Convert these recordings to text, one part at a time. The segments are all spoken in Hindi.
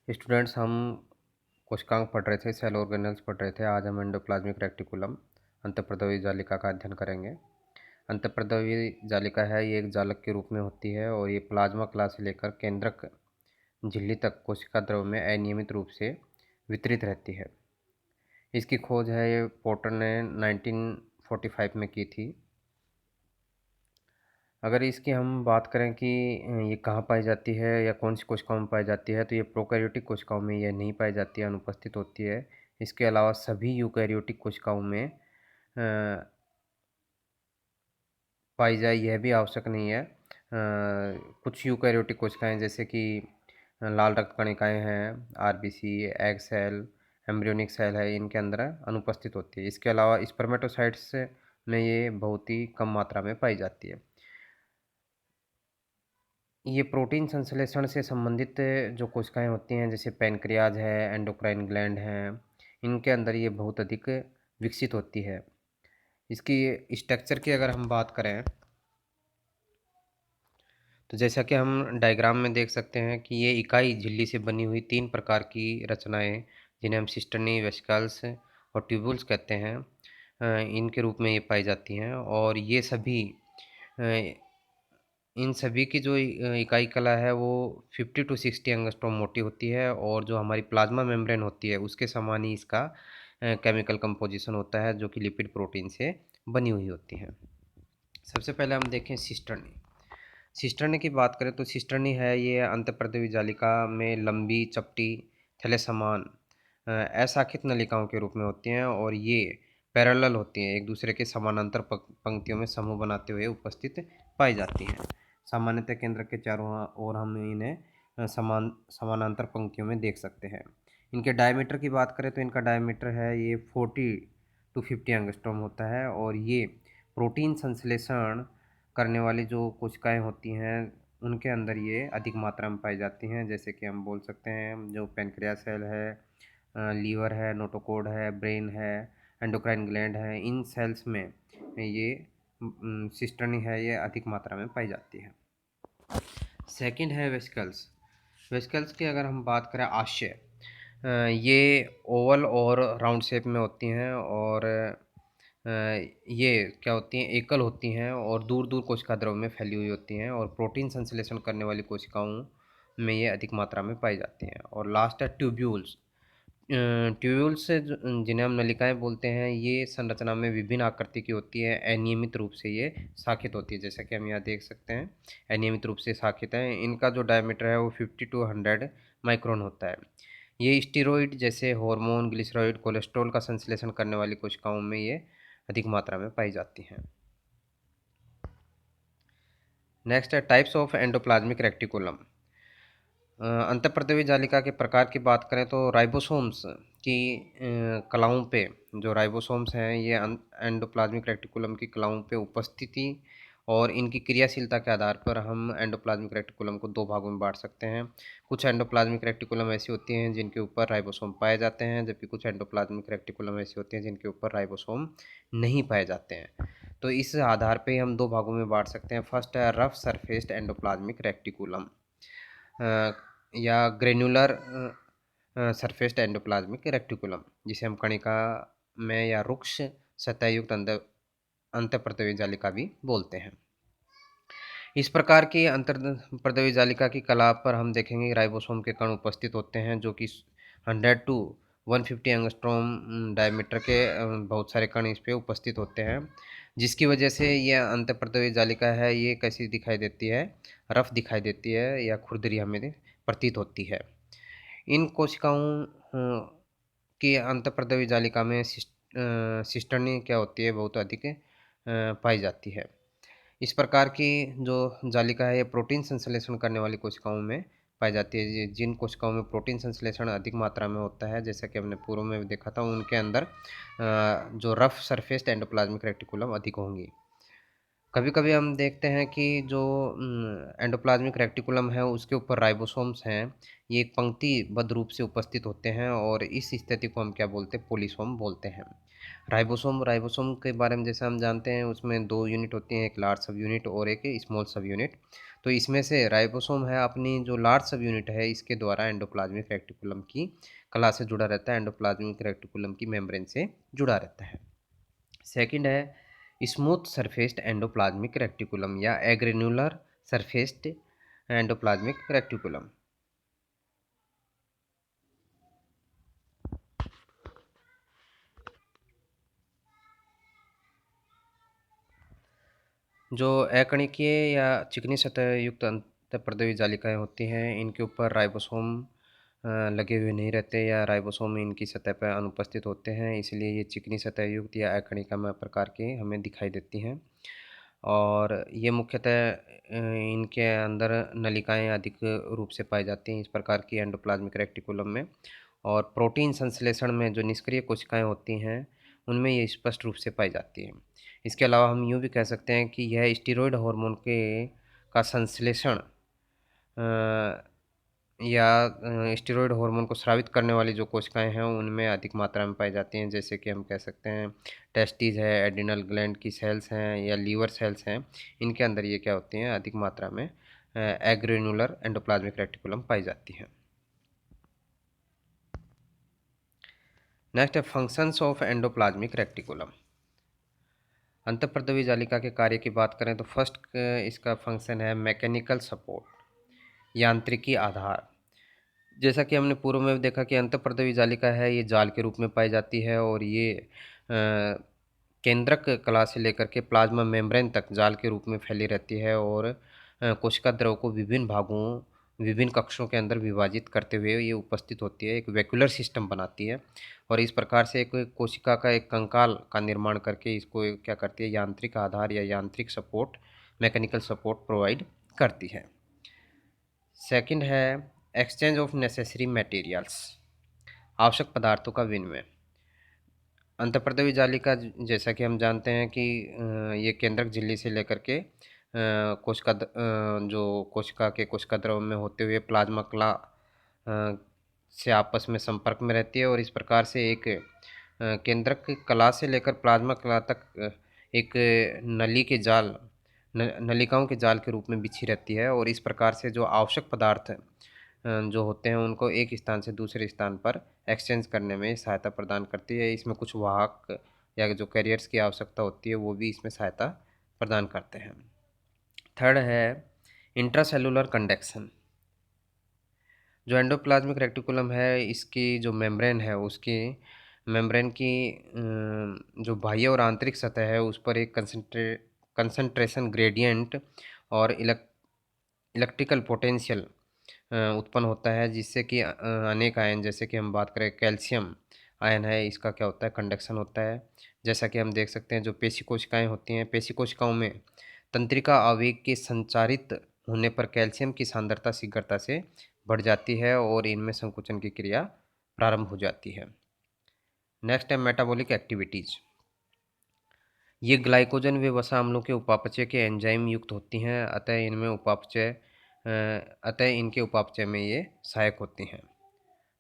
स्टूडेंट्स, हम कोशिकांग पढ़ रहे थे, सेल ऑर्गेनेल्स पढ़ रहे थे। आज हम एंडोप्लाज्मिक रेक्टिकुलम अंतःप्रद्रवी जालिका का अध्ययन करेंगे। अंतःप्रद्रवी जालिका है, ये एक जालक के रूप में होती है और ये प्लाज्मा कला से लेकर केंद्रक झिल्ली तक कोशिका द्रव में अनियमित रूप से वितरित रहती है। इसकी खोज है ये पोर्टर ने 1945 में की थी। अगर इसकी हम बात करें कि ये कहाँ पाई जाती है या कौन सी कोशिकाओं में पाई जाती है, तो ये प्रोकैरियोटिक कोशिकाओं में ये नहीं पाई जाती है, अनुपस्थित होती है। इसके अलावा सभी यूकैरियोटिक कोशिकाओं में पाई जाए यह भी आवश्यक नहीं है। कुछ यूकैरियोटिक कोशिकाएं जैसे कि लाल रक्त कणिकाएं हैं, RBC, egg cell, embryonic cell है, इनके अंदर अनुपस्थित होती है। इसके अलावा स्पर्मेटोसाइट्स में ये बहुत ही कम मात्रा में पाई जाती है। ये प्रोटीन संश्लेषण से संबंधित जो कोशिकाएं होती हैं, जैसे पैनक्रियाज है, एंडोक्राइन ग्लैंड हैं, इनके अंदर ये बहुत अधिक विकसित होती है। इसकी स्ट्रक्चर की अगर हम बात करें, तो जैसा कि हम डायग्राम में देख सकते हैं कि ये इकाई झिल्ली से बनी हुई 3 प्रकार की रचनाएं, जिन्हें हम सिस्टर्नी, वेसिकल्स और ट्यूब्यूल्स कहते हैं, इनके रूप में ये पाई जाती हैं। और ये सभी इन सभी की जो इकाई कला है वो 50 टू 60 एंगस्ट्रॉम मोटी होती है और जो हमारी प्लाज्मा मेम्ब्रेन होती है उसके समान ही इसका केमिकल कंपोजिशन होता है, जो कि लिपिड प्रोटीन से बनी हुई होती है। सबसे पहले हम देखें सिस्टर्नी। सिस्टर्नी की बात करें तो सिस्टर्नी है, ये अंतःप्रद्रवी जालिका में लंबी, चपटी, थैले समान अशाखित नलिकाओं के रूप में होती हैं और ये पैरेलल होती हैं, एक दूसरे के समानांतर पंक्तियों में समूह बनाते हुए उपस्थित पाई जाती हैं। सामान्यतः केंद्र के चारों ओर हम इन्हें समानांतर पंक्तियों में देख सकते हैं। इनके डायमीटर की बात करें तो इनका डायमीटर है ये 40 टू 50 एंगस्ट्रॉम होता है और ये प्रोटीन संश्लेषण करने वाली जो कोशिकाएं होती हैं उनके अंदर ये अधिक मात्रा में पाई जाती हैं। जैसे कि हम बोल सकते हैं जो पैनक्रियास सेल है, लीवर है, नोटोकॉर्ड है, ब्रेन है, एंडोक्राइन ग्लैंड है, इन सेल्स में ये सिस्टर्नी है, ये अधिक मात्रा में पाई जाती है। सेकंड है वेसिकल्स। वेसिकल्स की अगर हम बात करें, आशय, ये ओवल और राउंड शेप में होती हैं और ये क्या होती हैं, एकल होती हैं और दूर दूर कोशिका द्रव में फैली हुई होती हैं और प्रोटीन संश्लेषण करने वाली कोशिकाओं में ये अधिक मात्रा में पाई जाती हैं। और लास्ट है ट्यूब्यूल्स। ट्यूब्यूल्स से जिन्हें हम नलिकाएं बोलते हैं, ये संरचना में विभिन्न आकृति की होती है, अनियमित रूप से ये शाखित होती है, जैसा कि हम यहाँ देख सकते हैं, अनियमित रूप से शाखित है। इनका जो डायमीटर है वो 50 टू 100 माइक्रोन होता है। ये स्टीरोइड जैसे हार्मोन, ग्लिसरॉइड, कोलेस्ट्रॉल का संश्लेषण करने वाली कोशिकाओं में ये अधिक मात्रा में पाई जाती हैं। नेक्स्ट है टाइप्स ऑफ एंडोप्लाज्मिक रेक्टिकुलम। अंतःप्रद्रवी जालिका के प्रकार की बात करें तो राइबोसोम्स की कलाओं पे, जो राइबोसोम्स हैं ये एंडोप्लाज्मिक रेक्टिकुलम की कलाओं पे उपस्थिति और इनकी क्रियाशीलता के आधार पर हम एंडोप्लाज्मिक रेक्टिकुलम को 2 भागों में बांट सकते हैं। कुछ एंडोप्लाज्मिक रेक्टिकुलम ऐसी होती हैं जिनके ऊपर राइबोसोम पाए जाते हैं, जबकि कुछ एंडोप्लाज्मिक रेक्टिकुलम ऐसी होती हैं जिनके ऊपर राइबोसोम नहीं पाए जाते हैं। तो इस आधार पे हम 2 भागों में बांट सकते हैं। फर्स्ट है रफ सरफेस्ड एंडोप्लाज्मिक रेक्टिकुलम या ग्रेनुलर सरफेस्ड एंडोप्लाज्मिक रेक्टिकुलम, जिसे हम कणिका में या रुक्ष सतहयुक्त अंतःप्रद्रवी जालिका भी बोलते हैं। इस प्रकार की अंतःप्रद्रवी जालिका की कला पर हम देखेंगे राइबोसोम के कण उपस्थित होते हैं, जो कि 100 टू 150 एंगस्ट्रॉम डायमीटर के बहुत सारे कण इस पे उपस्थित होते हैं, जिसकी वजह से ये अंतःप्रद्रवी जालिका है, ये कैसी दिखाई देती है, रफ दिखाई देती है या खुरदरी हमें प्रतीत होती है। इन कोशिकाओं की अंतःप्रद्रवी जालिका में सिस्टर्नी क्या होती है, बहुत अधिक पाई जाती है। इस प्रकार की जो जालिका है ये प्रोटीन संश्लेषण करने वाली कोशिकाओं में पाई जाती है। जिन कोशिकाओं में प्रोटीन संश्लेषण अधिक मात्रा में होता है, जैसा कि हमने पूर्व में देखा था, उनके अंदर जो रफ सरफेस्ड एंडोप्लाज्मिक रेक्टिकुलम अधिक होंगी। कभी कभी हम देखते हैं कि जो एंडोप्लाज्मिक रेक्टिकुलम है उसके ऊपर राइबोसोम्स हैं, ये एक पंक्तिबद्ध रूप से उपस्थित होते हैं और इस स्थिति को हम क्या बोलते हैं, पोलिसोम बोलते हैं। राइबोसोम के बारे में जैसे हम जानते हैं, उसमें 2 यूनिट होती हैं, एक लार्ज सब यूनिट और एक स्मॉल सब यूनिट। तो इसमें से राइबोसोम है अपनी जो लार्ज सब यूनिट है इसके द्वारा एंडोप्लाज्मिक रेटिकुलम की कला से जुड़ा रहता है, एंडोप्लाज्मिक रेटिकुलम की मेम्ब्रेन से जुड़ा रहता है। सेकंड है स्मूथ सरफेस्ड एंडोप्लाज्मिक रेटिकुलम या एग्रेनुलर सरफेस्ड एंडोप्लाज्मिक रेटिकुलम। जो अकणिकीय या चिकनी सतह युक्त अंतःपर्दवी जालिकाएं होती हैं, इनके ऊपर राइबोसोम लगे हुए नहीं रहते या राइबोसोम इनकी सतह पर अनुपस्थित होते हैं, इसलिए ये चिकनी सतह युक्त या अकणिकामय प्रकार के हमें दिखाई देती हैं। और ये मुख्यतः इनके अंदर नलिकाएं अधिक रूप से पाई जाती हैं इस प्रकार की एंडोप्लाज्मिक रेटिकुलम में। और प्रोटीन संश्लेषण में जो निष्क्रिय कोशिकाएं होती हैं, उनमें ये स्पष्ट रूप से पाई जाती हैं। इसके अलावा हम यूँ भी कह सकते हैं कि यह स्टेरॉयड हार्मोन के का संश्लेषण या स्टेरॉयड हार्मोन को स्रावित करने वाली जो कोशिकाएं हैं उनमें अधिक मात्रा में पाई जाती हैं, जैसे कि हम कह सकते हैं टेस्टिस है, एड्रिनल ग्लैंड की सेल्स हैं या लीवर सेल्स हैं, इनके अंदर ये क्या होती हैं अधिक मात्रा में एग्रेनुलर एंडोप्लाज्मिक रेटिकुलम पाई जाती हैं। नेक्स्ट है फंक्शंस ऑफ एंडोप्लाज्मिक रेटिकुलम। अंतःपर्दवी जालिका के कार्य की बात करें तो फर्स्ट इसका फंक्शन है मैकेनिकल सपोर्ट, यांत्रिकी आधार। जैसा कि हमने पूर्व में देखा कि अंतःपर्दवी जालिका है, ये जाल के रूप में पाई जाती है और ये केंद्रक कला से लेकर के प्लाज्मा मेम्ब्रेन तक जाल के रूप में फैली रहती है और कोशिका द्रव को विभिन्न भागों, विभिन्न कक्षों के अंदर विभाजित करते हुए ये उपस्थित होती है, एक वैक्यूलर सिस्टम बनाती है और इस प्रकार से एक कोशिका का एक कंकाल का निर्माण करके इसको क्या करती है, यांत्रिक आधार या यांत्रिक सपोर्ट, मैकेनिकल सपोर्ट प्रोवाइड करती है। सेकंड है एक्सचेंज ऑफ नेसेसरी मटेरियल्स, आवश्यक पदार्थों का विनिमय। अंतःपर्दवी जालिका जैसा कि हम जानते हैं कि ये केंद्रक झिल्ली से लेकर के जो कोशिका के कोशिका द्रव में होते हुए प्लाज्मा कला से आपस में संपर्क में रहती है और इस प्रकार से एक केंद्रक कला से लेकर प्लाज्मा कला तक एक नली के जाल नलिकाओं के जाल के रूप में बिछी रहती है और इस प्रकार से जो आवश्यक पदार्थ जो होते हैं उनको एक स्थान से दूसरे स्थान पर एक्सचेंज करने में सहायता प्रदान करती है। इसमें कुछ वाहक या जो कैरियर्स की आवश्यकता होती है वो भी इसमें सहायता प्रदान करते हैं। थर्ड है इंट्रासेलुलर कंडक्शन। जो एंडोप्लाज्मिक रेटिकुलम है इसकी जो मेम्ब्रेन है उसकी मेम्ब्रेन की जो बाह्य और आंतरिक सतह है उस पर एक कंसंट्रेशन ग्रेडियंट और इलेक्ट्रिकल पोटेंशियल उत्पन्न होता है, जिससे कि अनेक आयन, जैसे कि हम बात करें कैल्शियम आयन है, इसका क्या होता है कंडक्शन होता है। जैसा कि हम देख सकते हैं जो पेशी कोशिकाएं होती हैं, पेशी कोशिकाओं में तंत्रिका आवेग के संचारित होने पर कैल्शियम की सांद्रता शीघ्रता से बढ़ जाती है और इनमें संकुचन की क्रिया प्रारंभ हो जाती है। नेक्स्ट है मेटाबॉलिक एक्टिविटीज़। ये ग्लाइकोजन व वसा अम्लों के उपापचय के एंजाइम युक्त होती हैं, अतः इनके उपापचय में ये सहायक होती हैं।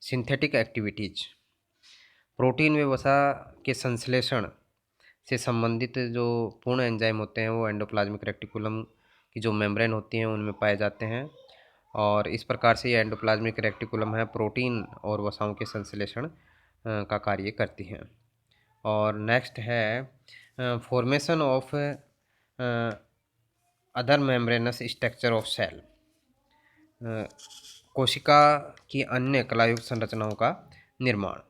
सिंथेटिक एक्टिविटीज, प्रोटीन व वसा के संश्लेषण से संबंधित जो पूर्ण एंजाइम होते हैं वो एंडोप्लाज्मिक रेटिकुलम की जो मेम्ब्रेन होती हैं उनमें पाए जाते हैं और इस प्रकार से ये एंडोप्लाज्मिक रेटिकुलम है प्रोटीन और वसाओं के संश्लेषण का कार्य करती हैं। और नेक्स्ट है formation of other membranous structure of cell, कोशिका की अन्य कलायुक्त संरचनाओं का निर्माण।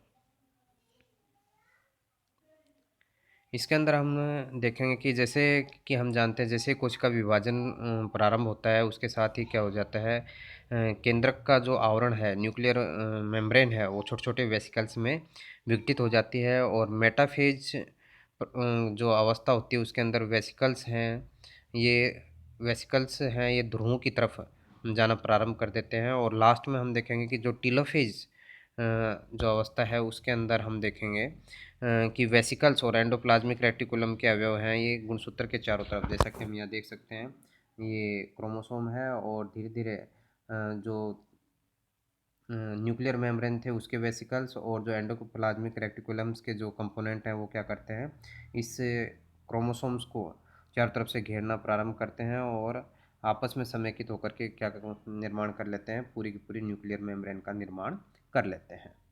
इसके अंदर हम देखेंगे कि जैसे कि हम जानते हैं जैसे कोशिका विभाजन प्रारंभ होता है उसके साथ ही क्या हो जाता है, केंद्रक का जो आवरण है न्यूक्लियर मेम्ब्रेन है वो छोटे छोटे वेसिकल्स में विघटित हो जाती है और मेटाफेज जो अवस्था होती है उसके अंदर ये ध्रुवों की तरफ जाना प्रारंभ कर देते हैं और लास्ट में हम देखेंगे कि जो टीलोफेज जो अवस्था है उसके अंदर हम देखेंगे कि वेसिकल्स और एंडोप्लाज्मिक रेटिकुलम के अवयव हैं ये गुणसूत्र के चारों तरफ, जैसा कि हम यहाँ देख सकते हैं ये क्रोमोसोम है और धीरे धीरे जो न्यूक्लियर मेम्ब्रेन थे उसके वेसिकल्स और जो एंडोप्लाज्मिक रेटिकुलम्स के जो कंपोनेंट हैं वो क्या करते हैं, इस क्रोमोसोम्स को चारों तरफ से घेरना प्रारंभ करते हैं और आपस में समेकित होकर के क्या निर्माण कर लेते हैं, पूरी की पूरी न्यूक्लियर मेम्ब्रेन का निर्माण कर लेते हैं।